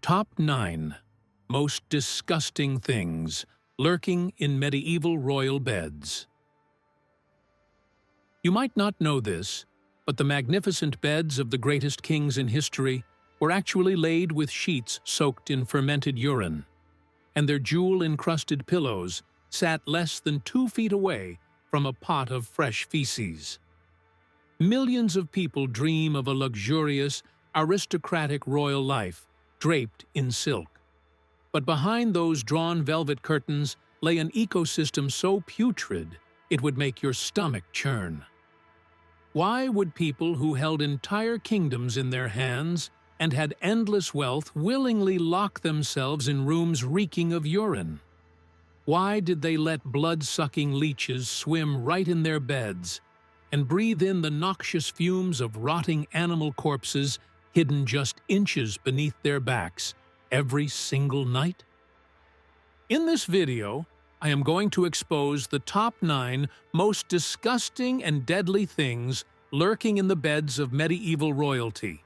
Top 9 Most Disgusting Things Lurking in Medieval Royal Beds. You might not know this, but the magnificent beds of the greatest kings in history were actually laid with sheets soaked in fermented urine, and their jewel-encrusted pillows sat less than 2 feet away from a pot of fresh feces. Millions of people dream of a luxurious, aristocratic royal life, draped in silk. But behind those drawn velvet curtains lay an ecosystem so putrid it would make your stomach churn. Why would people who held entire kingdoms in their hands and had endless wealth willingly lock themselves in rooms reeking of urine? Why did they let blood-sucking leeches swim right in their beds and breathe in the noxious fumes of rotting animal corpses hidden just inches beneath their backs every single night? In this video, I am going to expose the top 9 most disgusting and deadly things lurking in the beds of medieval royalty.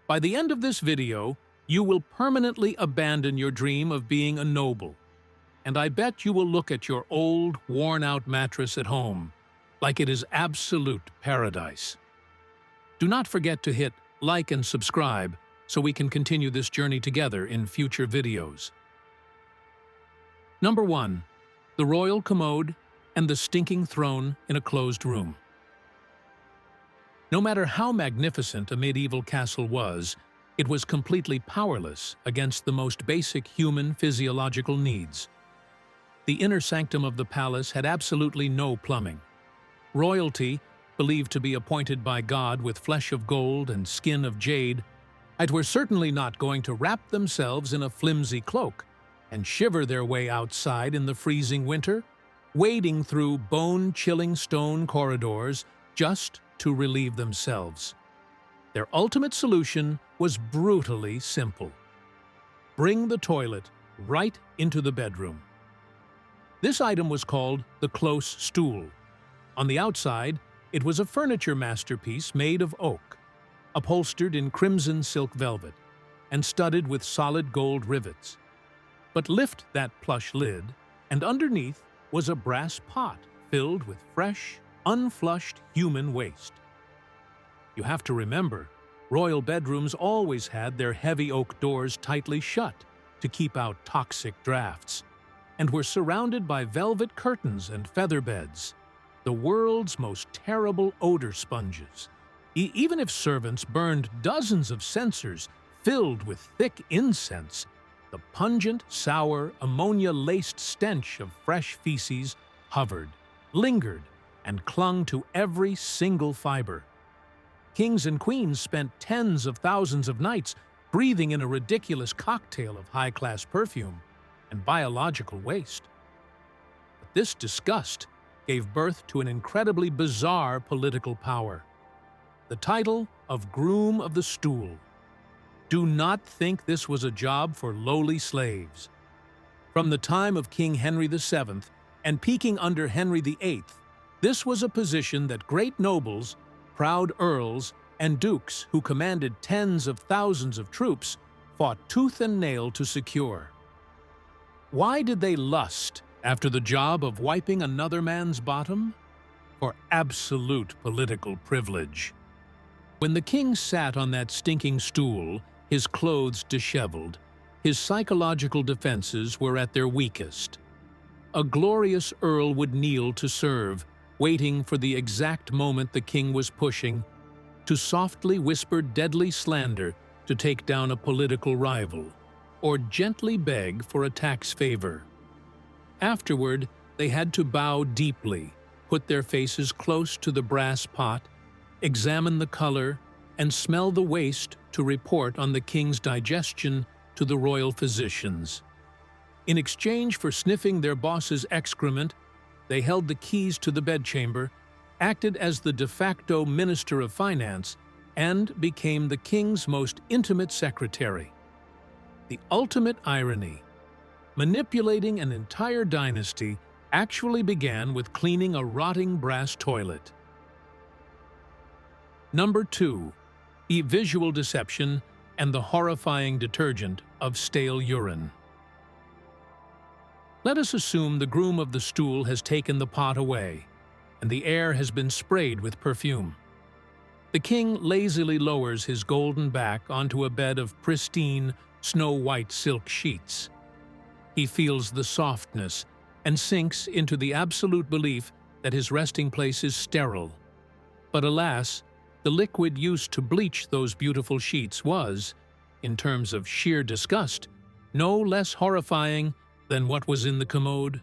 By the end of this video, you will permanently abandon your dream of being a noble, and I bet you will look at your old, worn-out mattress at home like it is absolute paradise. Do not forget to hit like and subscribe so we can continue this journey together in future videos. Number 1. The royal commode and the stinking throne in a closed room. No matter how magnificent a medieval castle was, it was completely powerless against the most basic human physiological needs. The inner sanctum of the palace had absolutely no plumbing. Royalty, believed to be appointed by God with flesh of gold and skin of jade, were certainly not going to wrap themselves in a flimsy cloak and shiver their way outside in the freezing winter, wading through bone-chilling stone corridors just to relieve themselves. Their ultimate solution was brutally simple. Bring the toilet right into the bedroom. This item was called the close stool. On the outside, it was a furniture masterpiece made of oak, upholstered in crimson silk velvet, and studded with solid gold rivets. But lift that plush lid, and underneath was a brass pot filled with fresh, unflushed human waste. You have to remember, royal bedrooms always had their heavy oak doors tightly shut to keep out toxic drafts, and were surrounded by velvet curtains and feather beds, the world's most terrible odor sponges. Even if servants burned dozens of censers filled with thick incense, the pungent, sour, ammonia-laced stench of fresh feces hovered, lingered, and clung to every single fiber. Kings and queens spent tens of thousands of nights breathing in a ridiculous cocktail of high-class perfume and biological waste. But this disgust gave birth to an incredibly bizarre political power: the title of Groom of the Stool. Do not think this was a job for lowly slaves. From the time of King Henry VII and peaking under Henry VIII, this was a position that great nobles, proud earls, and dukes who commanded tens of thousands of troops fought tooth and nail to secure. Why did they lust after the job of wiping another man's bottom? For absolute political privilege. When the king sat on that stinking stool, his clothes disheveled, his psychological defenses were at their weakest. A glorious earl would kneel to serve, waiting for the exact moment the king was pushing, to softly whisper deadly slander to take down a political rival, or gently beg for a tax favor. Afterward, they had to bow deeply, put their faces close to the brass pot, examine the color, and smell the waste to report on the king's digestion to the royal physicians. In exchange for sniffing their boss's excrement, they held the keys to the bedchamber, acted as the de facto Minister of Finance, and became the king's most intimate secretary. The ultimate irony: manipulating an entire dynasty actually began with cleaning a rotting brass toilet. Number 2. Visual deception and the horrifying detergent of stale urine. Let us assume the groom of the stool has taken the pot away, and the air has been sprayed with perfume. The king lazily lowers his golden back onto a bed of pristine, snow-white silk sheets. He feels the softness and sinks into the absolute belief that his resting place is sterile. But alas, the liquid used to bleach those beautiful sheets was, in terms of sheer disgust, no less horrifying than what was in the commode.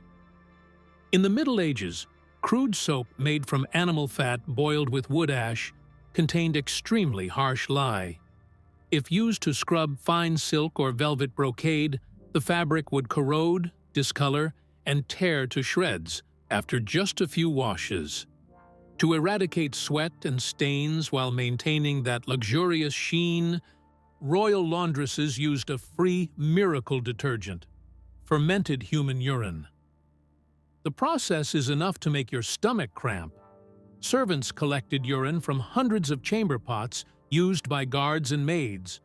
In the Middle Ages, crude soap made from animal fat boiled with wood ash contained extremely harsh lye. If used to scrub fine silk or velvet brocade, the fabric would corrode, discolor, and tear to shreds after just a few washes. To eradicate sweat and stains while maintaining that luxurious sheen, royal laundresses used a free miracle detergent, fermented human urine. The process is enough to make your stomach cramp. Servants collected urine from hundreds of chamber pots used by guards and maids,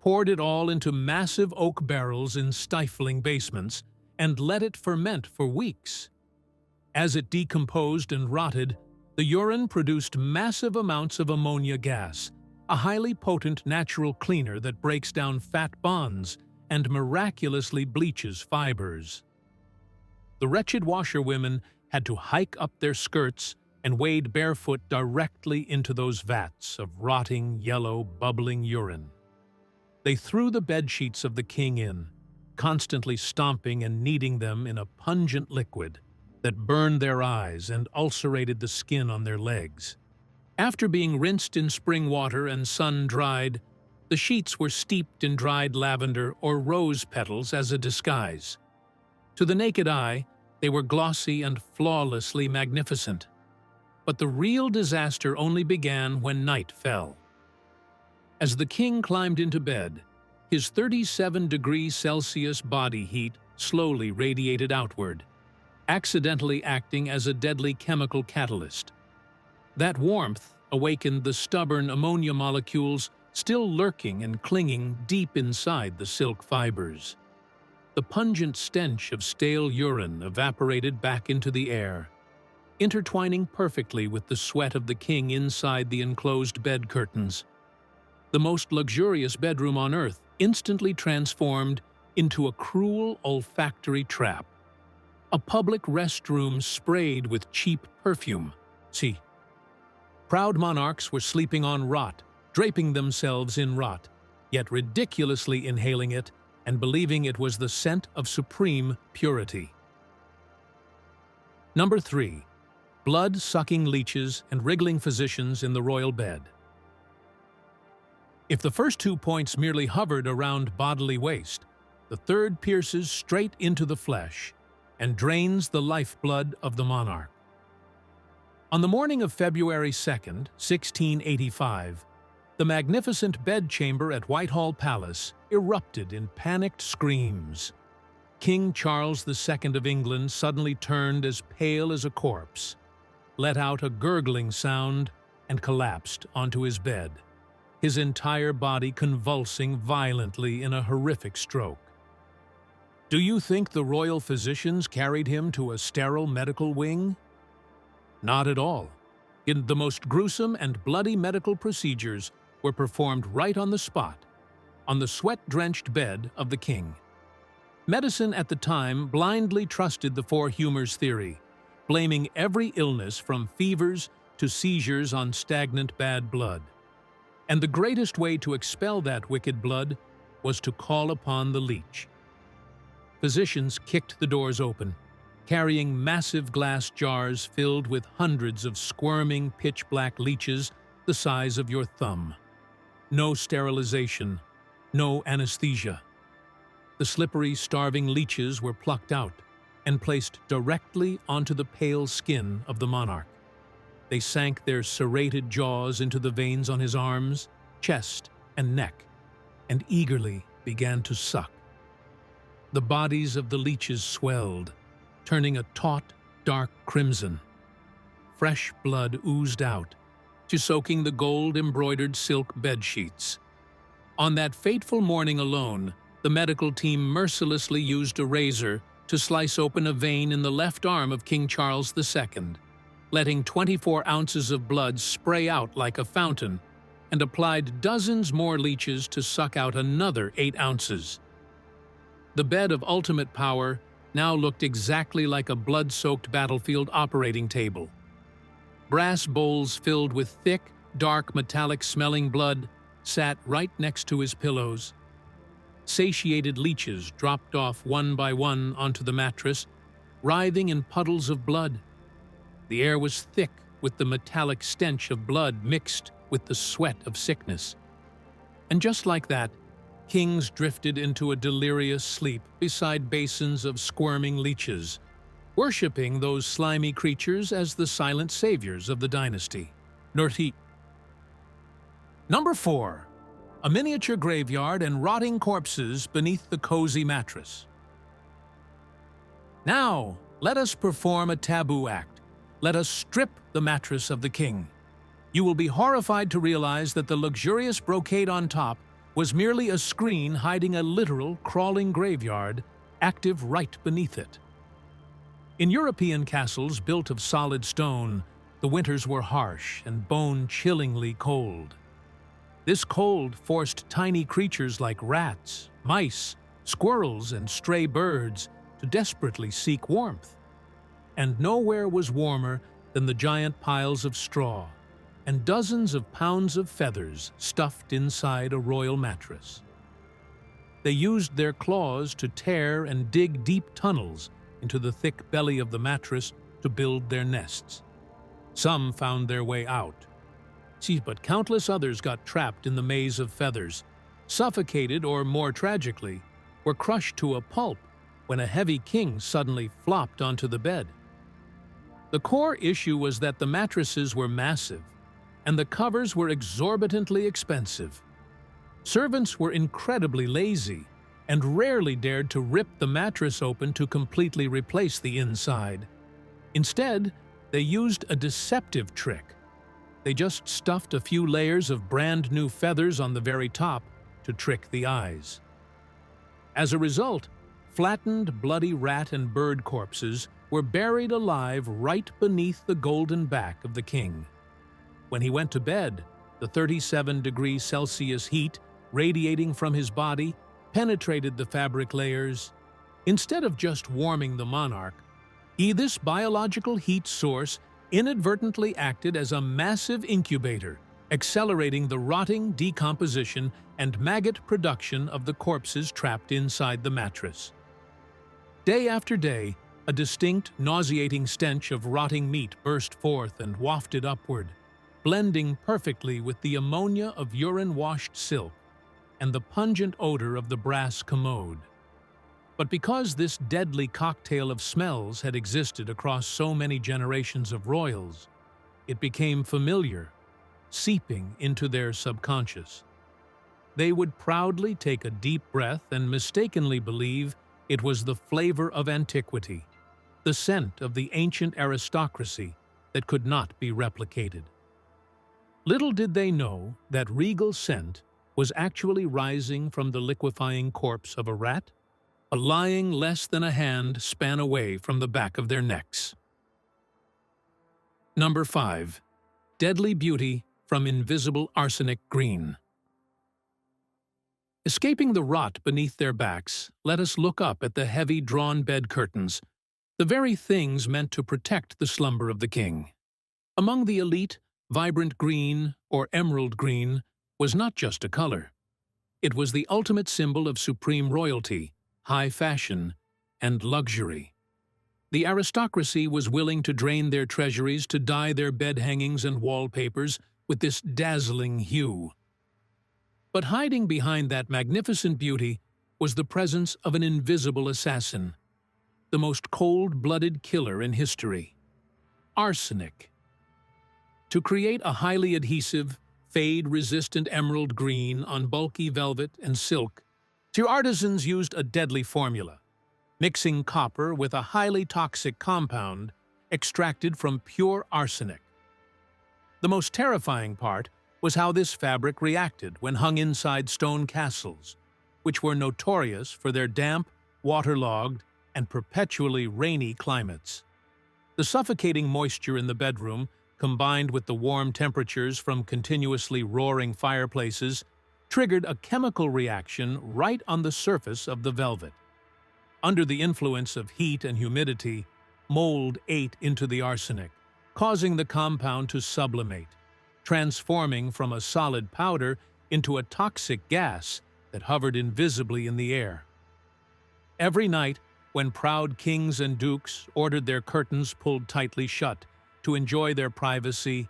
poured it all into massive oak barrels in stifling basements, and let it ferment for weeks. As it decomposed and rotted, the urine produced massive amounts of ammonia gas, a highly potent natural cleaner that breaks down fat bonds and miraculously bleaches fibers. The wretched washerwomen had to hike up their skirts and wade barefoot directly into those vats of rotting, yellow, bubbling urine. They threw the bedsheets of the king in, constantly stomping and kneading them in a pungent liquid that burned their eyes and ulcerated the skin on their legs. After being rinsed in spring water and sun-dried, the sheets were steeped in dried lavender or rose petals as a disguise. To the naked eye, they were glossy and flawlessly magnificent. But the real disaster only began when night fell. As the king climbed into bed, his 37°C body heat slowly radiated outward, accidentally acting as a deadly chemical catalyst. That warmth awakened the stubborn ammonia molecules still lurking and clinging deep inside the silk fibers. The pungent stench of stale urine evaporated back into the air, intertwining perfectly with the sweat of the king inside the enclosed bed curtains. The most luxurious bedroom on earth instantly transformed into a cruel olfactory trap. A public restroom sprayed with cheap perfume. See, proud monarchs were sleeping on rot, draping themselves in rot, yet ridiculously inhaling it and believing it was the scent of supreme purity. Number 3. Blood-sucking leeches and wriggling physicians in the royal bed. If the first 2 points merely hovered around bodily waste, the third pierces straight into the flesh and drains the lifeblood of the monarch. On the morning of February 2nd, 1685, the magnificent bedchamber at Whitehall Palace erupted in panicked screams. King Charles II of England suddenly turned as pale as a corpse, let out a gurgling sound, and collapsed onto his bed, his entire body convulsing violently in a horrific stroke. Do you think the royal physicians carried him to a sterile medical wing? Not at all. The most gruesome and bloody medical procedures were performed right on the spot, on the sweat-drenched bed of the king. Medicine at the time blindly trusted the four humors theory, blaming every illness from fevers to seizures on stagnant bad blood. And the greatest way to expel that wicked blood was to call upon the leech. Physicians kicked the doors open, carrying massive glass jars filled with hundreds of squirming, pitch-black leeches the size of your thumb. No sterilization, no anesthesia. The slippery, starving leeches were plucked out and placed directly onto the pale skin of the monarch. They sank their serrated jaws into the veins on his arms, chest, and neck, and eagerly began to suck. The bodies of the leeches swelled, turning a taut, dark crimson. Fresh blood oozed out, to soaking the gold-embroidered silk bedsheets. On that fateful morning alone, the medical team mercilessly used a razor to slice open a vein in the left arm of King Charles II, letting 24 ounces of blood spray out like a fountain, and applied dozens more leeches to suck out another 8 ounces. The bed of ultimate power now looked exactly like a blood-soaked battlefield operating table. Brass bowls filled with thick, dark, metallic-smelling blood sat right next to his pillows. Satiated leeches dropped off one by one onto the mattress, writhing in puddles of blood. The air was thick with the metallic stench of blood mixed with the sweat of sickness. And just like that, kings drifted into a delirious sleep beside basins of squirming leeches, worshipping those slimy creatures as the silent saviors of the dynasty. Number 4. A miniature graveyard and rotting corpses beneath the cozy mattress. Now, let us perform a taboo act. Let us strip the mattress of the king. You will be horrified to realize that the luxurious brocade on top was merely a screen hiding a literal, crawling graveyard, active right beneath it. In European castles built of solid stone, the winters were harsh and bone-chillingly cold. This cold forced tiny creatures like rats, mice, squirrels, and stray birds to desperately seek warmth. And nowhere was warmer than the giant piles of straw and dozens of pounds of feathers stuffed inside a royal mattress. They used their claws to tear and dig deep tunnels into the thick belly of the mattress to build their nests. Some found their way out. But countless others got trapped in the maze of feathers, suffocated or, more tragically, were crushed to a pulp when a heavy king suddenly flopped onto the bed. The core issue was that the mattresses were massive, and the covers were exorbitantly expensive. Servants were incredibly lazy and rarely dared to rip the mattress open to completely replace the inside. Instead, they used a deceptive trick. They just stuffed a few layers of brand-new feathers on the very top to trick the eyes. As a result, flattened, bloody rat and bird corpses were buried alive right beneath the golden back of the king. When he went to bed, the 37 °C heat radiating from his body penetrated the fabric layers. Instead of just warming the monarch, this biological heat source inadvertently acted as a massive incubator, accelerating the rotting, decomposition, and maggot production of the corpses trapped inside the mattress. Day after day, a distinct, nauseating stench of rotting meat burst forth and wafted upward, blending perfectly with the ammonia of urine-washed silk and the pungent odor of the brass commode. But because this deadly cocktail of smells had existed across so many generations of royals, it became familiar, seeping into their subconscious. They would proudly take a deep breath and mistakenly believe it was the flavor of antiquity, the scent of the ancient aristocracy that could not be replicated. Little did they know that regal scent was actually rising from the liquefying corpse of a rat, lying less than a hand span away from the back of their necks. Number 5. Deadly beauty from invisible arsenic green. Escaping the rot beneath their backs, let us look up at the heavy drawn bed curtains, the very things meant to protect the slumber of the king. Among the elite, vibrant green, or emerald green, was not just a color. It was the ultimate symbol of supreme royalty, high fashion, and luxury. The aristocracy was willing to drain their treasuries to dye their bed hangings and wallpapers with this dazzling hue. But hiding behind that magnificent beauty was the presence of an invisible assassin, the most cold-blooded killer in history: arsenic. To create a highly adhesive, fade-resistant emerald green on bulky velvet and silk, artisans used a deadly formula, mixing copper with a highly toxic compound extracted from pure arsenic. The most terrifying part was how this fabric reacted when hung inside stone castles, which were notorious for their damp, waterlogged, and perpetually rainy climates. The suffocating moisture in the bedroom, combined with the warm temperatures from continuously roaring fireplaces, triggered a chemical reaction right on the surface of the velvet. Under the influence of heat and humidity, mold ate into the arsenic, causing the compound to sublimate, transforming from a solid powder into a toxic gas that hovered invisibly in the air. Every night, when proud kings and dukes ordered their curtains pulled tightly shut to enjoy their privacy,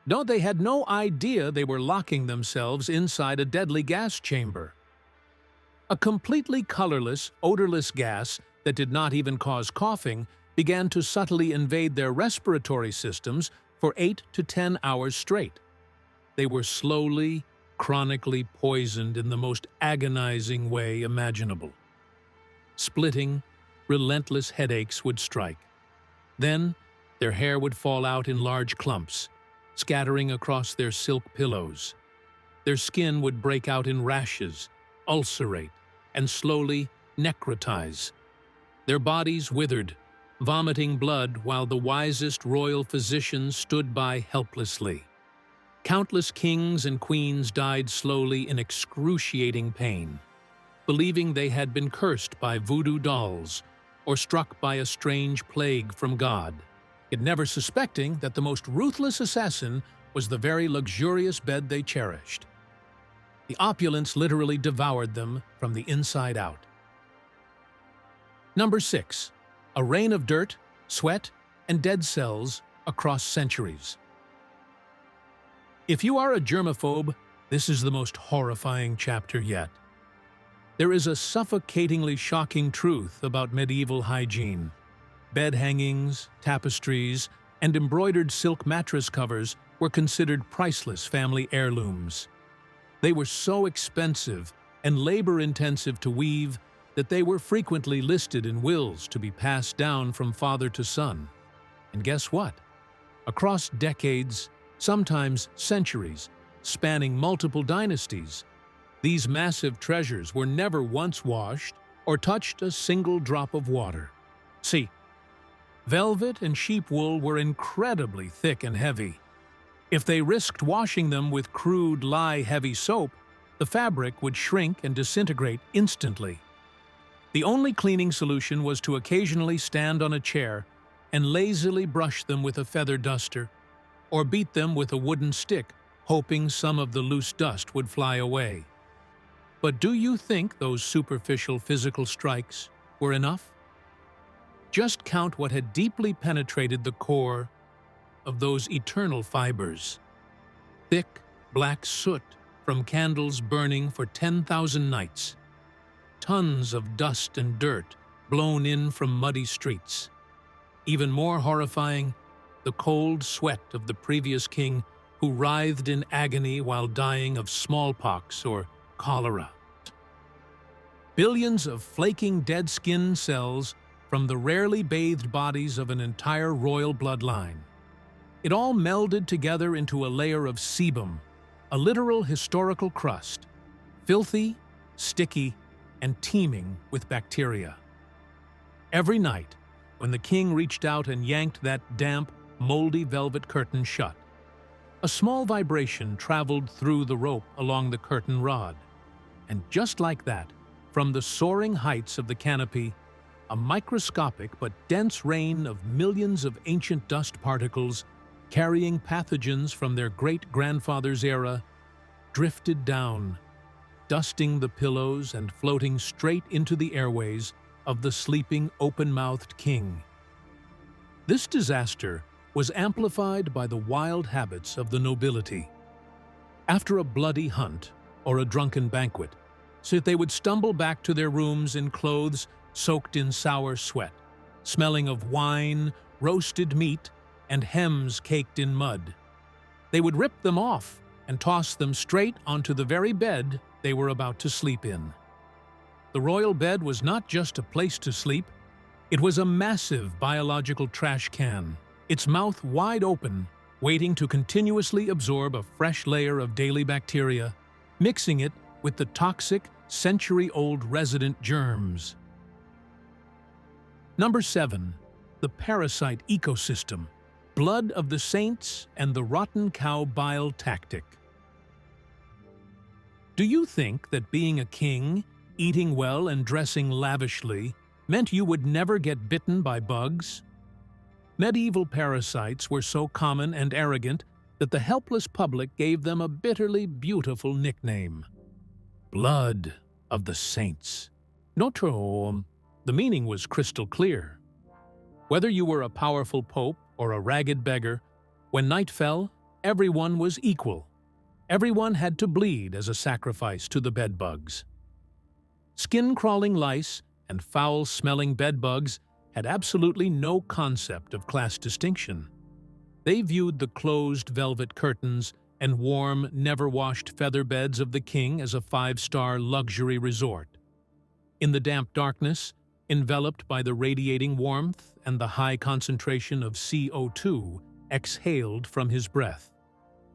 no, they had no idea they were locking themselves inside a deadly gas chamber. A completely colorless, odorless gas that did not even cause coughing began to subtly invade their respiratory systems for 8 to 10 hours straight. They were slowly, chronically poisoned in the most agonizing way imaginable. Splitting, relentless headaches would strike. Then, their hair would fall out in large clumps, scattering across their silk pillows. Their skin would break out in rashes, ulcerate, and slowly necrotize. Their bodies withered, vomiting blood while the wisest royal physicians stood by helplessly. Countless kings and queens died slowly in excruciating pain, believing they had been cursed by voodoo dolls or struck by a strange plague from God, yet never suspecting that the most ruthless assassin was the very luxurious bed they cherished. The opulence literally devoured them from the inside out. Number 6. A rain of dirt, sweat, and dead cells across centuries. If you are a germaphobe, this is the most horrifying chapter yet. There is a suffocatingly shocking truth about medieval hygiene. Bed hangings, tapestries, and embroidered silk mattress covers were considered priceless family heirlooms. They were so expensive and labor-intensive to weave that they were frequently listed in wills to be passed down from father to son. And guess what? Across decades, sometimes centuries, spanning multiple dynasties, these massive treasures were never once washed or touched a single drop of water. See, velvet and sheep wool were incredibly thick and heavy. If they risked washing them with crude, lye-heavy soap, the fabric would shrink and disintegrate instantly. The only cleaning solution was to occasionally stand on a chair and lazily brush them with a feather duster, or beat them with a wooden stick, hoping some of the loose dust would fly away. But do you think those superficial physical strikes were enough? Just count what had deeply penetrated the core of those eternal fibers. Thick, black soot from candles burning for 10,000 nights. Tons of dust and dirt blown in from muddy streets. Even more horrifying, the cold sweat of the previous king who writhed in agony while dying of smallpox or cholera. Billions of flaking dead skin cells from the rarely bathed bodies of an entire royal bloodline. It all melded together into a layer of sebum, a literal historical crust, filthy, sticky, and teeming with bacteria. Every night, when the king reached out and yanked that damp, moldy velvet curtain shut, a small vibration traveled through the rope along the curtain rod, and just like that, from the soaring heights of the canopy, a microscopic but dense rain of millions of ancient dust particles carrying pathogens from their great-grandfather's era drifted down, dusting the pillows and floating straight into the airways of the sleeping, open-mouthed king. This disaster was amplified by the wild habits of the nobility. After a bloody hunt or a drunken banquet, so they would stumble back to their rooms in clothes soaked in sour sweat, smelling of wine, roasted meat, and hems caked in mud. They would rip them off and toss them straight onto the very bed they were about to sleep in. The royal bed was not just a place to sleep, it was a massive biological trash can, its mouth wide open, waiting to continuously absorb a fresh layer of daily bacteria, mixing it with the toxic, century-old resident germs. Number 7. The parasite ecosystem, blood of the saints and the rotten cow bile tactic. Do you think that being a king, eating well and dressing lavishly, meant you would never get bitten by bugs? Medieval parasites were so common and arrogant that the helpless public gave them a bitterly beautiful nickname: blood of the saints. Notre, the meaning was crystal clear. Whether you were a powerful pope or a ragged beggar, when night fell, everyone was equal. Everyone had to bleed as a sacrifice to the bedbugs. Skin-crawling lice and foul-smelling bedbugs had absolutely no concept of class distinction. They viewed the closed velvet curtains and warm, never-washed feather beds of the king as a 5-star luxury resort. In the damp darkness, enveloped by the radiating warmth and the high concentration of CO2 exhaled from his breath,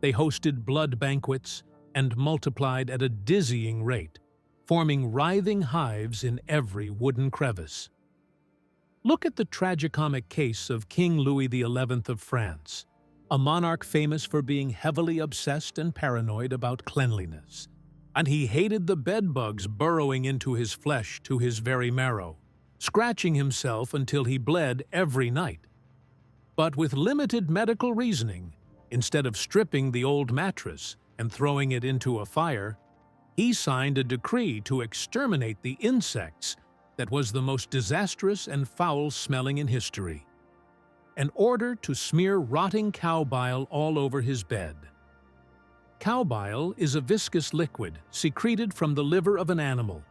they hosted blood banquets and multiplied at a dizzying rate, forming writhing hives in every wooden crevice. Look at the tragicomic case of King Louis XI of France, a monarch famous for being heavily obsessed and paranoid about cleanliness, and he hated the bedbugs burrowing into his flesh to his very marrow, scratching himself until he bled every night. But with limited medical reasoning, instead of stripping the old mattress and throwing it into a fire, he signed a decree to exterminate the insects that was the most disastrous and foul-smelling in history. An order to smear rotting cow bile all over his bed. Cow bile is a viscous liquid secreted from the liver of an animal,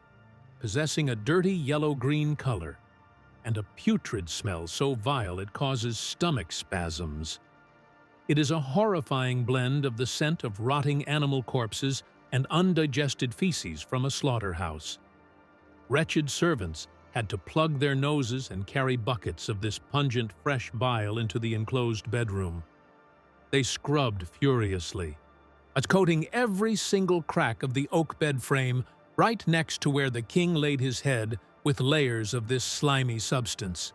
possessing a dirty yellow-green color and a putrid smell so vile it causes stomach spasms. It is a horrifying blend of the scent of rotting animal corpses and undigested feces from a slaughterhouse. Wretched servants had to plug their noses and carry buckets of this pungent, fresh bile into the enclosed bedroom. They scrubbed furiously, coating every single crack of the oak bed frame right next to where the king laid his head with layers of this slimy substance.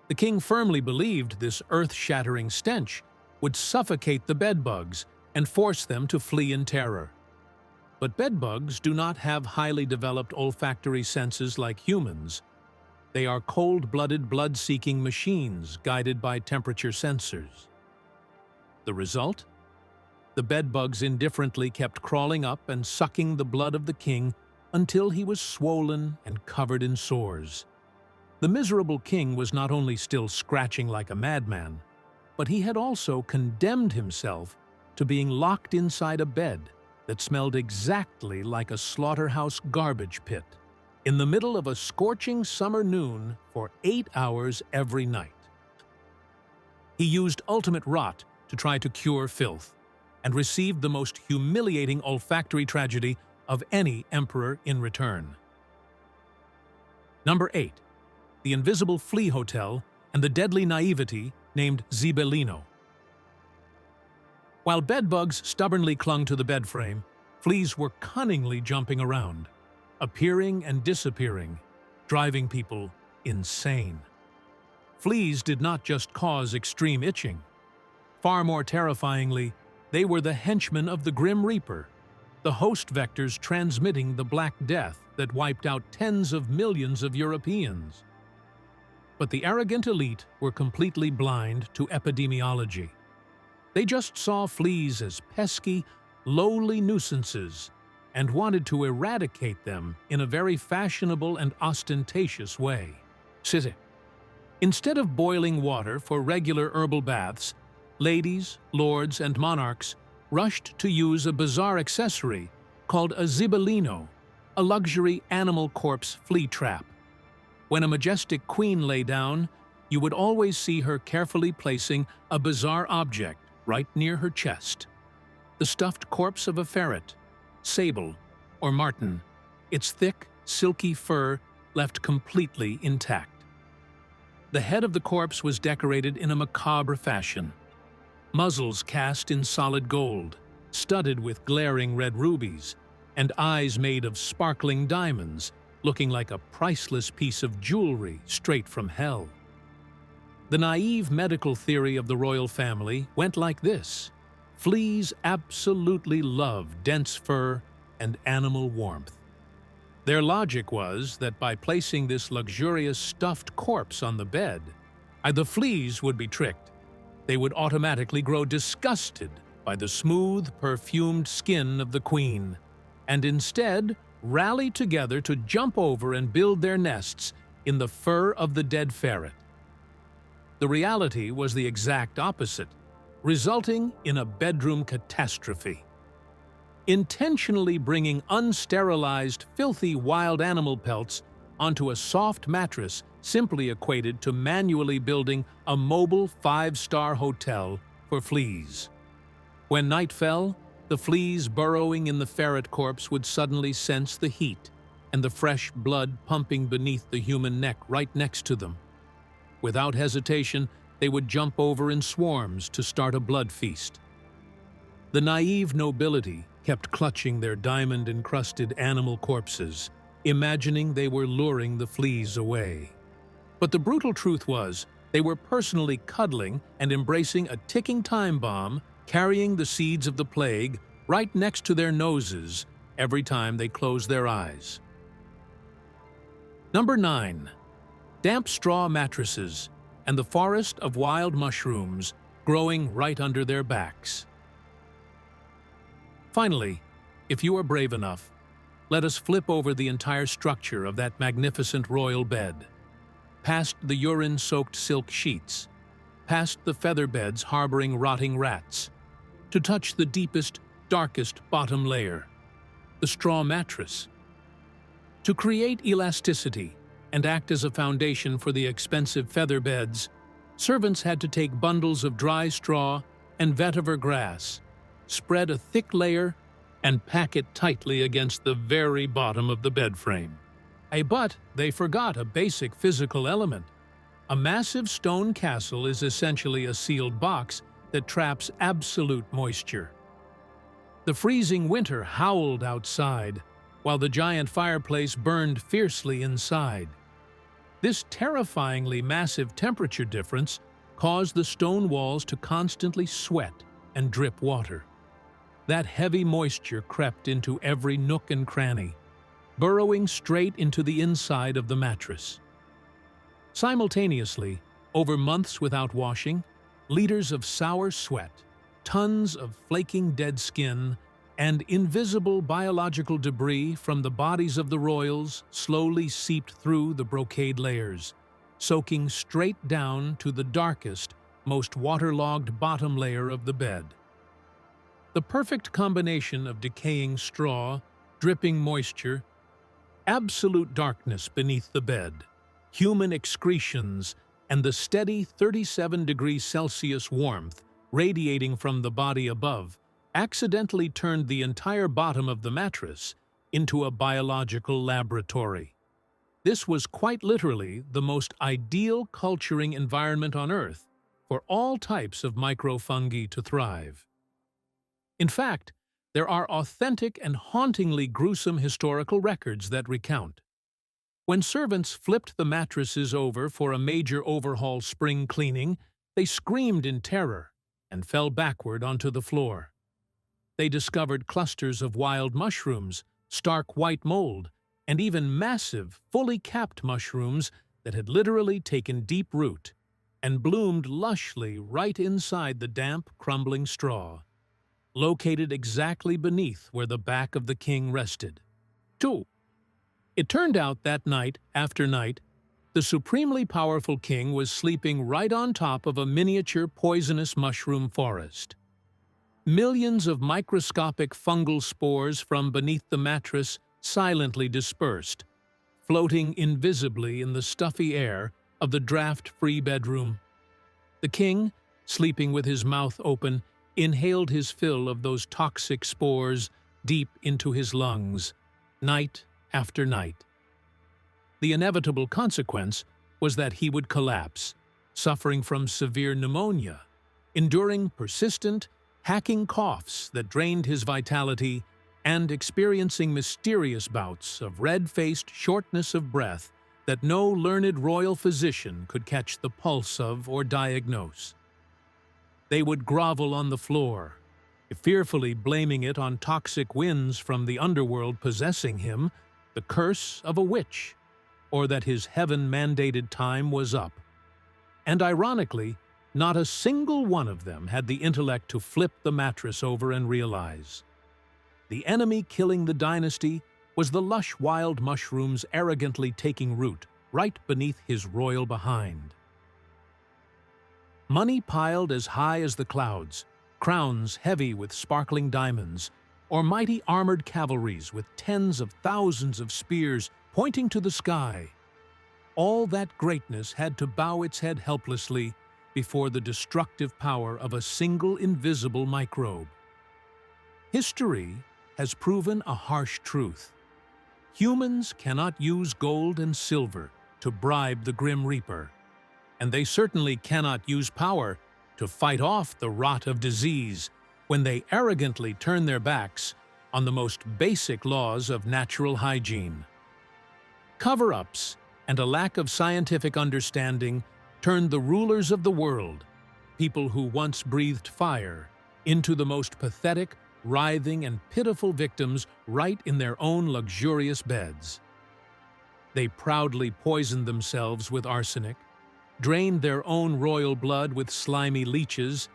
The king firmly believed this earth-shattering stench would suffocate the bedbugs and force them to flee in terror. But bedbugs do not have highly developed olfactory senses like humans. They are cold-blooded, blood-seeking machines guided by temperature sensors. The result? The bedbugs indifferently kept crawling up and sucking the blood of the king until he was swollen and covered in sores. The miserable king was not only still scratching like a madman, but he had also condemned himself to being locked inside a bed that smelled exactly like a slaughterhouse garbage pit, in the middle of a scorching summer noon for 8 hours every night. He used ultimate rot to try to cure filth, and received the most humiliating olfactory tragedy of any emperor in return. Number 8. The Invisible Flea Hotel and the Deadly Naivety named Zibelino. While bedbugs stubbornly clung to the bed frame, fleas were cunningly jumping around, appearing and disappearing, driving people insane. Fleas did not just cause extreme itching. Far more terrifyingly, they were the henchmen of the Grim Reaper, the host vectors transmitting the Black Death that wiped out tens of millions of Europeans. But the arrogant elite were completely blind to epidemiology. They just saw fleas as pesky, lowly nuisances and wanted to eradicate them in a very fashionable and ostentatious way. Instead of boiling water for regular herbal baths, ladies, lords, and monarchs rushed to use a bizarre accessory called a Zibelino, a luxury animal corpse flea trap. When a majestic queen lay down, you would always see her carefully placing a bizarre object right near her chest. The stuffed corpse of a ferret, sable, or marten, its thick, silky fur left completely intact. The head of the corpse was decorated in a macabre fashion. muzzles cast in solid gold, studded with glaring red rubies, and eyes made of sparkling diamonds, looking like a priceless piece of jewelry straight from hell. The naive medical theory of the royal family went like this: fleas absolutely love dense fur and animal warmth. Their logic was that by placing this luxurious stuffed corpse on the bed, the fleas would be tricked. They would automatically grow disgusted by the smooth, perfumed skin of the queen, and instead rally together to jump over and build their nests in the fur of the dead ferret. The reality was the exact opposite, resulting in a bedroom catastrophe. Intentionally bringing unsterilized, filthy wild animal pelts onto a soft mattress simply equated to manually building a mobile 5-star hotel for fleas. When night fell, the fleas burrowing in the ferret corpse would suddenly sense the heat and the fresh blood pumping beneath the human neck right next to them. Without hesitation, they would jump over in swarms to start a blood feast. The naive nobility kept clutching their diamond-encrusted animal corpses, imagining they were luring the fleas away. But the brutal truth was, they were personally cuddling and embracing a ticking time bomb, carrying the seeds of the plague right next to their noses every time they closed their eyes. Number 9. Damp straw mattresses and the forest of wild mushrooms growing right under their backs. Finally, if you are brave enough, let us flip over the entire structure of that magnificent royal bed, past the urine-soaked silk sheets, past the feather beds harboring rotting rats, to touch the deepest, darkest bottom layer, the straw mattress. To create elasticity and act as a foundation for the expensive feather beds, servants had to take bundles of dry straw and vetiver grass, spread a thick layer, and pack it tightly against the very bottom of the bed frame. But they forgot a basic physical element. A massive stone castle is essentially a sealed box that traps absolute moisture. The freezing winter howled outside, while the giant fireplace burned fiercely inside. This terrifyingly massive temperature difference caused the stone walls to constantly sweat and drip water. That heavy moisture crept into every nook and cranny, burrowing straight into the inside of the mattress. Simultaneously, over months without washing, liters of sour sweat, tons of flaking dead skin, and invisible biological debris from the bodies of the royals slowly seeped through the brocade layers, soaking straight down to the darkest, most waterlogged bottom layer of the bed. The perfect combination of decaying straw, dripping moisture, absolute darkness beneath the bed, human excretions, and the steady 37 degrees Celsius warmth radiating from the body above accidentally turned the entire bottom of the mattress into a biological laboratory. This was quite literally the most ideal culturing environment on Earth for all types of microfungi to thrive. In fact, there are authentic and hauntingly gruesome historical records that recount. When servants flipped the mattresses over for a major overhaul spring cleaning, they screamed in terror and fell backward onto the floor. They discovered clusters of wild mushrooms, stark white mold, and even massive, fully capped mushrooms that had literally taken deep root and bloomed lushly right inside the damp, crumbling straw, located exactly beneath where the back of the king rested. 2. It turned out that night after night, the supremely powerful king was sleeping right on top of a miniature poisonous mushroom forest. Millions of microscopic fungal spores from beneath the mattress silently dispersed, floating invisibly in the stuffy air of the draft-free bedroom. The king, sleeping with his mouth open, inhaled his fill of those toxic spores deep into his lungs, night after night. The inevitable consequence was that he would collapse, suffering from severe pneumonia, enduring persistent, hacking coughs that drained his vitality and experiencing mysterious bouts of red-faced shortness of breath that no learned royal physician could catch the pulse of or diagnose. They would grovel on the floor, fearfully blaming it on toxic winds from the underworld possessing him, the curse of a witch, or that his heaven-mandated time was up. And ironically, not a single one of them had the intellect to flip the mattress over and realize. The enemy killing the dynasty was the lush wild mushrooms arrogantly taking root right beneath his royal behind. Money piled as high as the clouds, crowns heavy with sparkling diamonds, or mighty armored cavalries with tens of thousands of spears pointing to the sky. All that greatness had to bow its head helplessly before the destructive power of a single invisible microbe. History has proven a harsh truth. Humans cannot use gold and silver to bribe the Grim Reaper, and they certainly cannot use power to fight off the rot of disease when they arrogantly turn their backs on the most basic laws of natural hygiene. Cover-ups and a lack of scientific understanding turned the rulers of the world, people who once breathed fire, into the most pathetic, writhing, and pitiful victims right in their own luxurious beds. They proudly poisoned themselves with arsenic, drained their own royal blood with slimy leeches,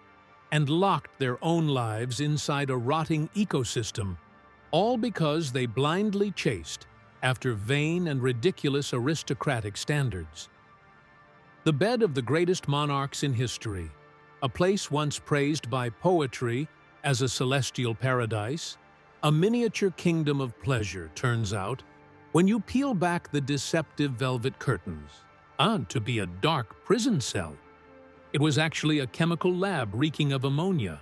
and locked their own lives inside a rotting ecosystem, all because they blindly chased after vain and ridiculous aristocratic standards. The bed of the greatest monarchs in history, a place once praised by poetry as a celestial paradise, a miniature kingdom of pleasure, turns out, when you peel back the deceptive velvet curtains, to be a dark prison cell. It was actually a chemical lab reeking of ammonia,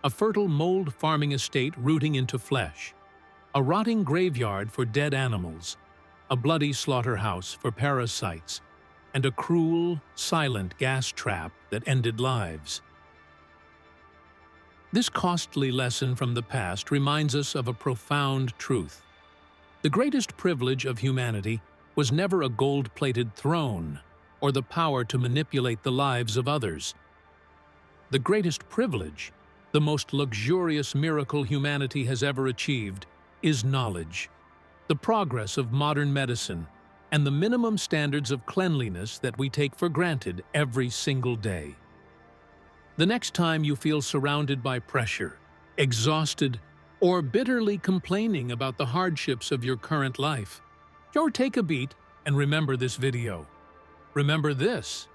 a fertile mold farming estate rooting into flesh, a rotting graveyard for dead animals, a bloody slaughterhouse for parasites, and a cruel, silent gas trap that ended lives. This costly lesson from the past reminds us of a profound truth. The greatest privilege of humanity was never a gold-plated throne or the power to manipulate the lives of others. The greatest privilege, the most luxurious miracle humanity has ever achieved, is knowledge, the progress of modern medicine, and the minimum standards of cleanliness that we take for granted every single day. The next time you feel surrounded by pressure, exhausted, or bitterly complaining about the hardships of your current life, or take a beat and remember this video. Remember this: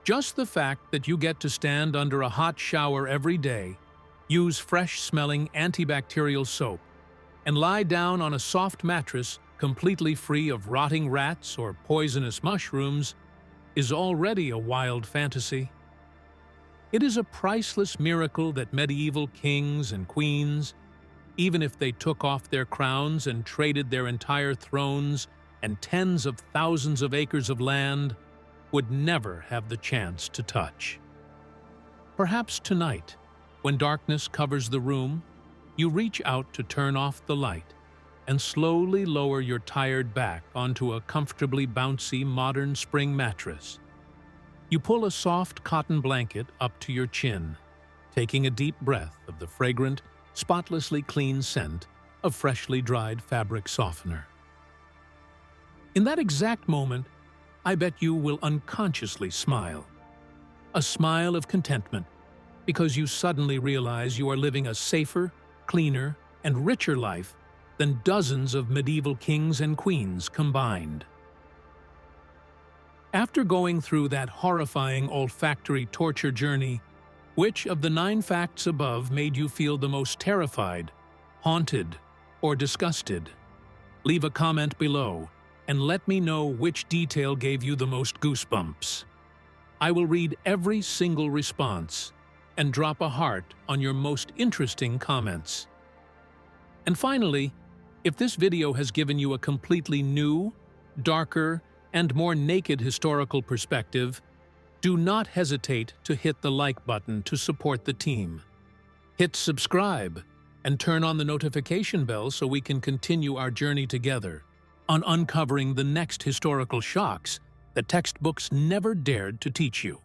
just the fact that you get to stand under a hot shower every day, use fresh-smelling antibacterial soap, and lie down on a soft mattress completely free of rotting rats or poisonous mushrooms is already a wild fantasy. It is a priceless miracle that medieval kings and queens, even if they took off their crowns and traded their entire thrones and tens of thousands of acres of land, would never have the chance to touch. Perhaps tonight, when darkness covers the room, you reach out to turn off the light and slowly lower your tired back onto a comfortably bouncy modern spring mattress. You pull a soft cotton blanket up to your chin, taking a deep breath of the fragrant, spotlessly clean scent of freshly dried fabric softener. In that exact moment, I bet you will unconsciously smile. A smile of contentment, because you suddenly realize you are living a safer, cleaner, and richer life than dozens of medieval kings and queens combined. After going through that horrifying olfactory torture journey, which of the 9 facts above made you feel the most terrified, haunted, or disgusted? Leave a comment below and let me know which detail gave you the most goosebumps. I will read every single response and drop a heart on your most interesting comments. And finally, if this video has given you a completely new, darker, and more naked historical perspective, Do not hesitate to hit the like button to support the team. Hit subscribe and turn on the notification bell so we can continue our journey together on uncovering the next historical shocks that textbooks never dared to teach you.